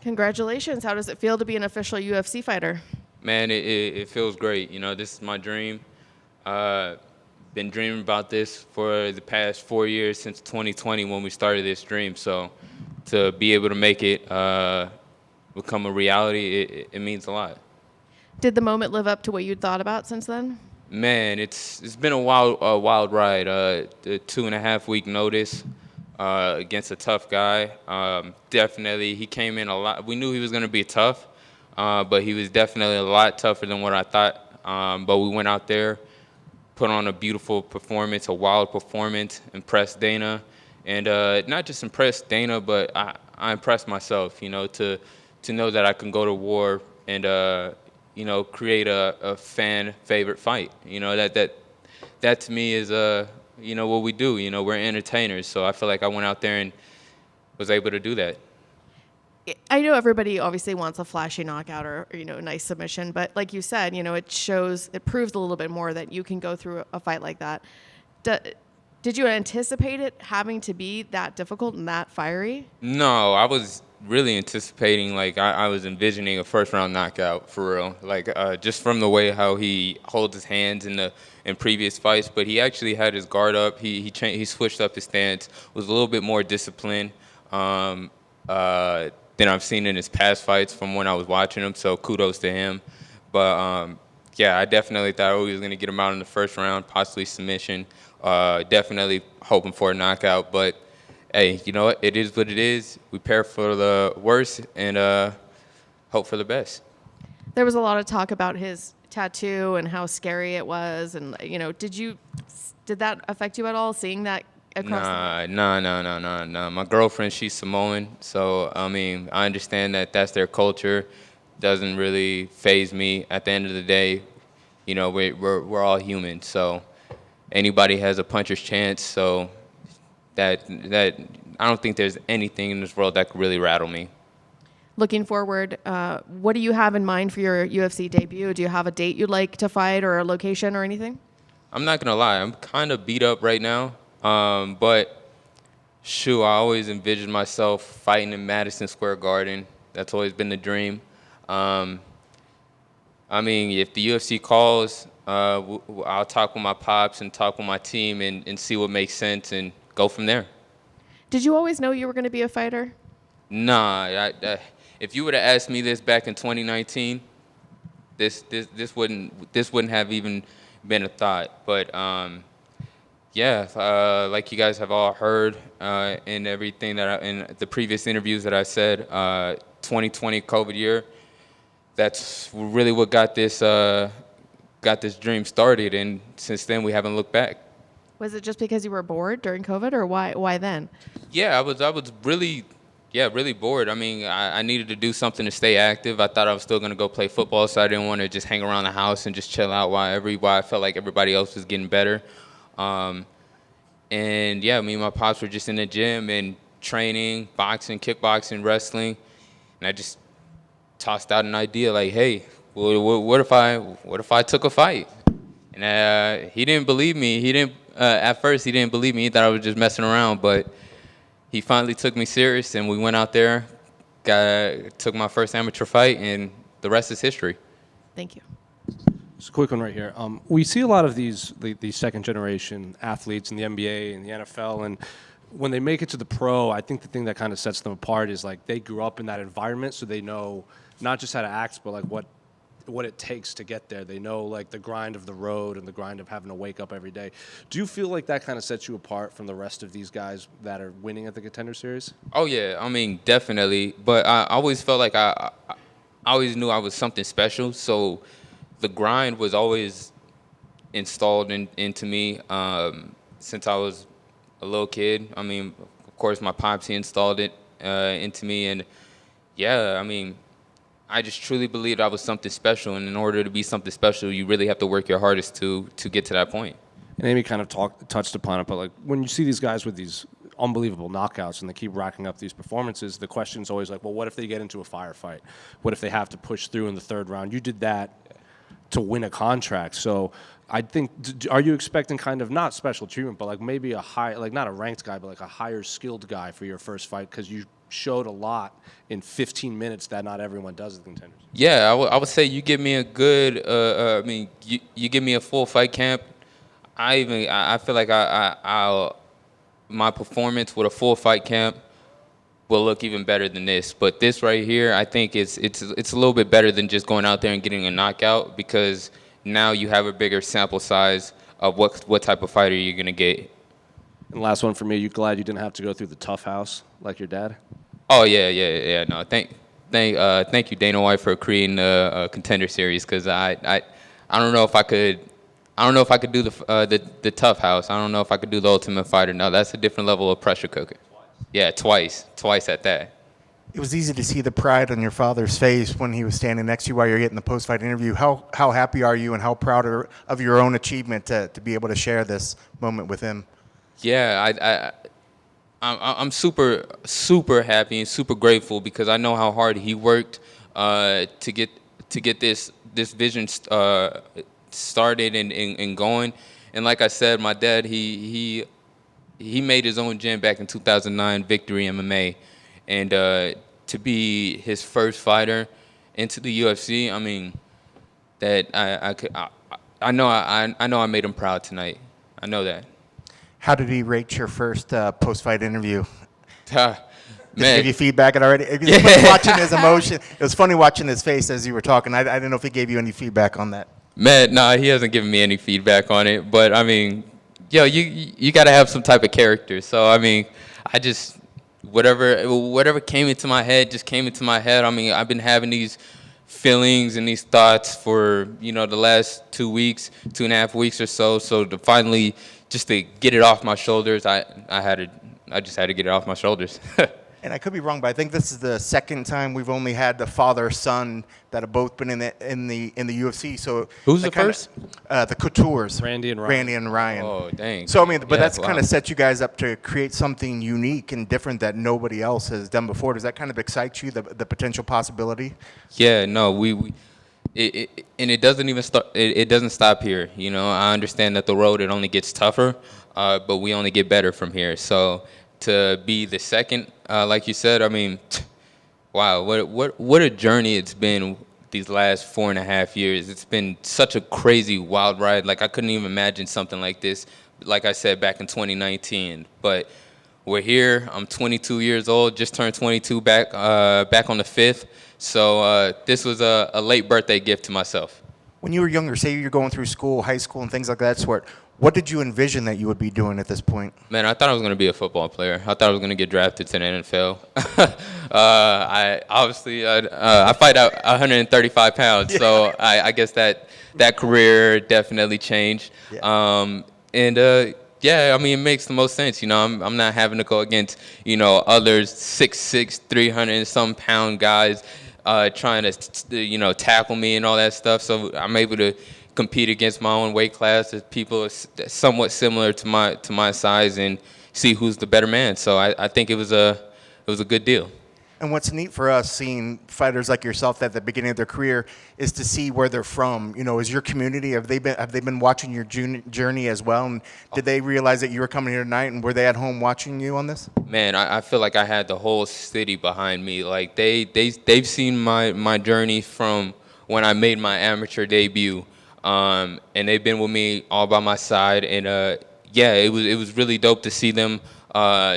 Congratulations. How does it feel to be an official UFC fighter? Man, it feels great. You know, this is my dream. Been dreaming about this for the past 4 years since 2020 when we started this dream. So to be able to make it become a reality, it means a lot. Did the moment live up to what you'd thought about since then? Man, it's been a wild ride. The 2.5 week notice against a tough guy. Definitely, he came in a lot. We knew he was going to be tough, but he was definitely a lot tougher than what I thought. But we went out there, put on a beautiful performance, a wild performance, impressed Dana, and not just impressed Dana, but I impressed myself. You know, to know that I can go to war and create a fan favorite fight. You know, that to me is what we do. You know, we're entertainers, so I feel like I went out there and was able to do that. I know everybody obviously wants a flashy knockout or a nice submission, but like you said, it proves a little bit more that you can go through a fight like that. Did you anticipate it having to be that difficult and that fiery? No, I was really anticipating, like, I was envisioning a first round knockout for real, like just from the way how he holds his hands in previous fights. But he actually had his guard up. He switched up his stance, was a little bit more disciplined than I've seen in his past fights from when I was watching him. So kudos to him. But yeah, I definitely thought we was gonna get him out in the first round, possibly submission. Definitely hoping for a knockout, but hey, you know what? It is what it is. We prepare for the worst and hope for the best. There was a lot of talk about his tattoo and how scary it was, and did that affect you at all, seeing that across? Nah. My girlfriend, she's Samoan, so I mean, I understand that that's their culture. Doesn't really faze me. At the end of the day, you know, we're all human, so anybody has a puncher's chance. So that I don't think there's anything in this world that could really rattle me. Looking forward, what do you have in mind for your UFC debut? Do you have a date you'd like to fight or a location or anything? I'm not gonna lie, I'm kind of beat up right now, but shoot, I always envisioned myself fighting in Madison Square Garden. That's always been the dream. I mean, if the UFC calls, I'll talk with my pops and talk with my team and see what makes sense and go from there. Did you always know you were going to be a fighter? Nah, if you would have asked me this back in 2019, this wouldn't have even been a thought. But yeah, like you guys have all heard in everything in the previous interviews that I said, 2020 COVID year, that's really what got this dream started, and since then we haven't looked back. Was it just because you were bored during COVID, or why then? Yeah, I was really bored. I mean, I needed to do something to stay active. I thought I was still gonna go play football, so I didn't want to just hang around the house and just chill out while I felt like everybody else was getting better. And yeah, me and my pops were just in the gym and training, boxing, kickboxing, wrestling, and I just tossed out an idea like, hey, what if I took a fight? And he didn't believe me. At first he didn't believe me. He thought I was just messing around, but he finally took me serious, and we went out there, took my first amateur fight, and the rest is history. Thank you. Just a quick one right here. We see a lot of these second-generation athletes in the NBA and the NFL, and when they make it to the pro, I think the thing that kind of sets them apart is like they grew up in that environment, so they know not just how to act, but like what it takes to get there. They know like the grind of the road and the grind of having to wake up every day. Do you feel like that kind of sets you apart from the rest of these guys that are winning at the Contender Series? Oh yeah, I mean definitely. But I always felt like I always knew I was something special. So the grind was always installed into me since I was a little kid. I mean, of course, my pops, he installed it into me, and yeah, I mean, I just truly believed I was something special, and in order to be something special, you really have to work your hardest to get to that point. And Amy kind of touched upon it, but like when you see these guys with these unbelievable knockouts and they keep racking up these performances, the question's always like, well, what if they get into a firefight? What if they have to push through in the third round? You did that to win a contract. So I think, are you expecting kind of not special treatment, but like maybe a high, like not a ranked guy, but like a higher skilled guy for your first fight because you showed a lot in 15 minutes that not everyone does as contenders. Yeah, I would say you give me a good. You give me a full fight camp. I feel like my performance with a full fight camp will look even better than this. But this right here, I think it's a little bit better than just going out there and getting a knockout, because now you have a bigger sample size of what type of fighter you're gonna get. And last one for me, you glad you didn't have to go through the tough house like your dad? Oh yeah. No, thank you, Dana White, for creating a contender series, because I don't know if I could. I don't know if I could do the tough house. I don't know if I could do the Ultimate Fighter. No, that's a different level of pressure cooker. Yeah, twice at that. It was easy to see the pride on your father's face when he was standing next to you while you're getting the post-fight interview. How happy are you, and how proud of your own achievement to be able to share this moment with him? Yeah, I'm super happy and super grateful, because I know how hard he worked to get this vision started and going. And like I said, my dad, he made his own gym back in 2009, Victory MMA, and to be his first fighter into the UFC, I mean, that I know I made him proud tonight. I know that. How did he rate your first post-fight interview? Man, Did he give you feedback already? It was funny watching his emotion. It was funny watching his face as you were talking. I didn't know if he gave you any feedback on that. Man, nah, he hasn't given me any feedback on it. But I mean, yo, you got to have some type of character. So I mean, I just whatever came into my head just came into my head. I mean, I've been having these feelings and these thoughts for the last 2 weeks, 2.5 weeks or so. So to finally just to get it off my shoulders, I just had to get it off my shoulders. And I could be wrong, but I think this is the second time we've only had the father-son that have both been in the UFC. So who's the first? The Coutures, Randy and Ryan. Oh, dang. So I mean, but Yeah, that's wow. kind of set you guys up to create something unique and different that nobody else has done before. Does that kind of excite you, the potential possibility? Yeah, no, and it doesn't even start. It doesn't stop here. I understand that the road, it only gets tougher, but we only get better from here. So to be the second, like you said, I mean, wow, what a journey it's been these last 4.5 years. It's been such a crazy, wild ride. Like, I couldn't even imagine something like this, like I said, back in 2019. But we're here. I'm 22 years old, just turned 22 back on the 5th. So this was a late birthday gift to myself. When you were younger, say you're going through school, high school, and things like that sort, what did you envision that you would be doing at this point? Man, I thought I was going to be a football player. I thought I was going to get drafted to the NFL. I fight out 135 pounds, so I guess that career definitely changed. Yeah. Yeah, I mean, it makes the most sense. I'm not having to go against, others 6'6", 300 and some pound guys trying to, tackle me and all that stuff. So I'm able to compete against my own weight class as people somewhat similar to my size and see who's the better man. So I think it was a good deal. And what's neat for us, seeing fighters like yourself at the beginning of their career, is to see where they're from. Is your community, have they been watching your journey as well? And did they realize that you were coming here tonight, and were they at home watching you on this? Man, I feel like I had the whole city behind me. Like they've seen my journey from when I made my amateur debut, and they've been with me all by my side. And it was really dope to see them.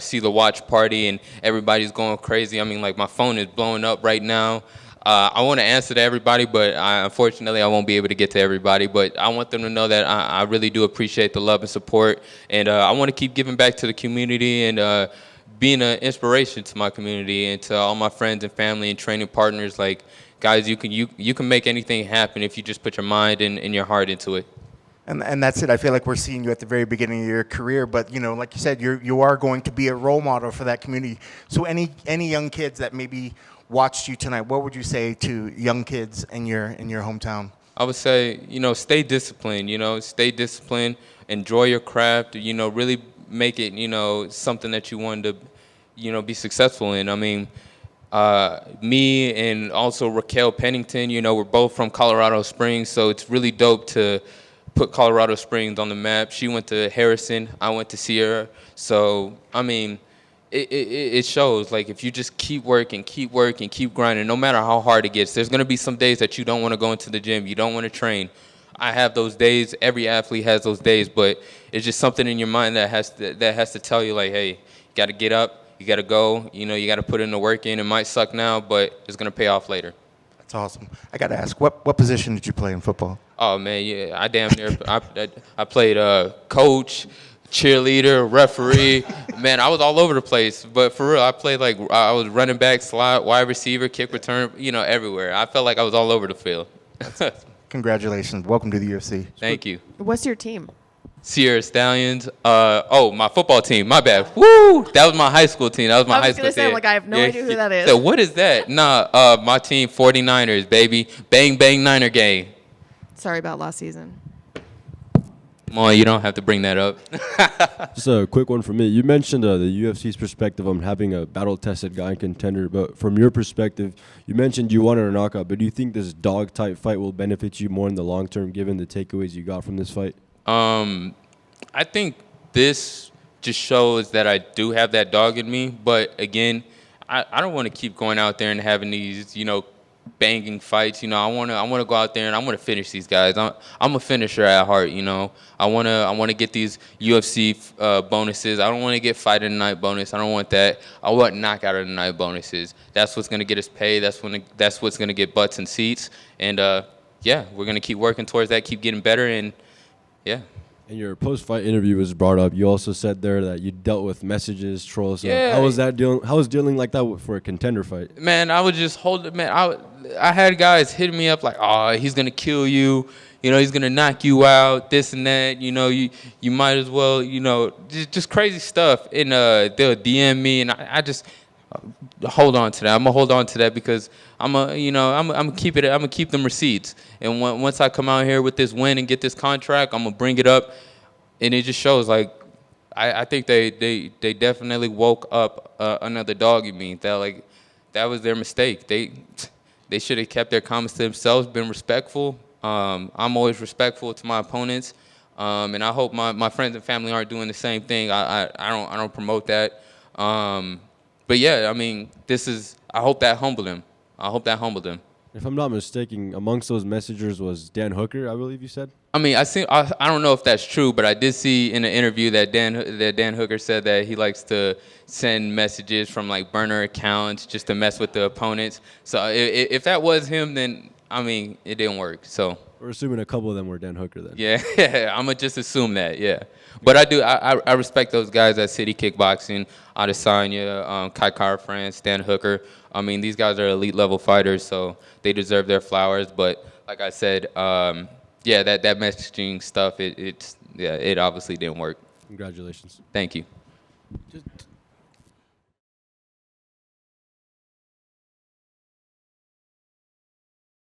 See the watch party and everybody's going crazy. I mean, like, my phone is blowing up right now. I want to answer to everybody, but unfortunately I won't be able to get to everybody. But I want them to know that I really do appreciate the love and support, and I want to keep giving back to the community and being an inspiration to my community and to all my friends and family and training partners. Like, guys, you can make anything happen if you just put your mind and your heart into it. And that's it. I feel like we're seeing you at the very beginning of your career, but like you said, you are going to be a role model for that community. So any young kids that maybe watched you tonight, what would you say to young kids in your hometown? I would say, stay disciplined. Stay disciplined. Enjoy your craft. Really make it, something that you want to, be successful in. I mean, me and also Raquel Pennington, we're both from Colorado Springs, so it's really dope to put Colorado Springs on the map. She went to Harrison. I went to Sierra. So, I mean, it shows. Like, if you just keep working, keep grinding, no matter how hard it gets, there's going to be some days that you don't want to go into the gym, you don't want to train. I have those days. Every athlete has those days, but it's just something in your mind that has to tell you, like, hey, you got to get up, you got to go, you got to put in the work in. It might suck now, but it's going to pay off later. That's awesome. I got to ask, what position did you play in football? Oh, man, yeah, I damn near, I played coach, cheerleader, referee. Man, I was all over the place. But for real, I played I was running back, slot, wide receiver, kick return, everywhere. I felt like I was all over the field. Congratulations. Welcome to the UFC. Thank you. What's your team? Sierra Stallions. My football team. My bad. Woo! That was my high school team. That was my high school team. I was going to say, like, I have no idea who that is. So what is that? Nah, my team, 49ers, baby. Bang, bang, Niner gang. Sorry about last season. Come on, you don't have to bring that up. Just a quick one from me. You mentioned the UFC's perspective on having a battle-tested guy and contender, but from your perspective, you mentioned you wanted a knockout, but do you think this dog-type fight will benefit you more in the long term given the takeaways you got from this fight? I think this just shows that I do have that dog in me, but again, I don't want to keep going out there and having these, banging fights. I want to go out there and I want to finish these guys. I'm a finisher at heart. I want to get these UFC bonuses. I don't want to get fight of the night bonus. I don't want that. I want knockout of the night bonuses. That's what's gonna get us paid. That's what's gonna get butts and seats. And we're gonna keep working towards that. Keep getting better. And yeah. In your post-fight interview was brought up. You also said there that you dealt with messages, trolls. Yeah. How was that dealing? How was dealing like that for a contender fight? Man, I was just holding. Man, I had guys hitting me up like, "Oh, he's gonna kill you. He's gonna knock you out. This and that. You might as well. Just crazy stuff." And they'll DM me, and I just hold on to that. I'm gonna hold on to that because I'm gonna keep it. I'm gonna keep them receipts. And once I come out here with this win and get this contract, I'm gonna bring it up, and it just shows like I think they definitely woke up another dog in me. That was their mistake. They should have kept their comments to themselves, been respectful. I'm always respectful to my opponents, and I hope my friends and family aren't doing the same thing. I don't promote that. But yeah, I mean, I hope that humbled him. If I'm not mistaken, amongst those messengers was Dan Hooker, I believe you said? I mean, I don't know if that's true, but I did see in an interview that Dan Hooker said that he likes to send messages from like burner accounts just to mess with the opponents. So if that was him, then I mean, it didn't work. So We're assuming a couple of them were Dan Hooker then. yeah, I'm gonna just assume that. Yeah, but I respect those guys at City Kickboxing, Adesanya, Kai Kara-France, Dan Hooker. I mean, these guys are elite level fighters, so they deserve their flowers. But like I said, that messaging stuff, it obviously didn't work. Congratulations. Thank you.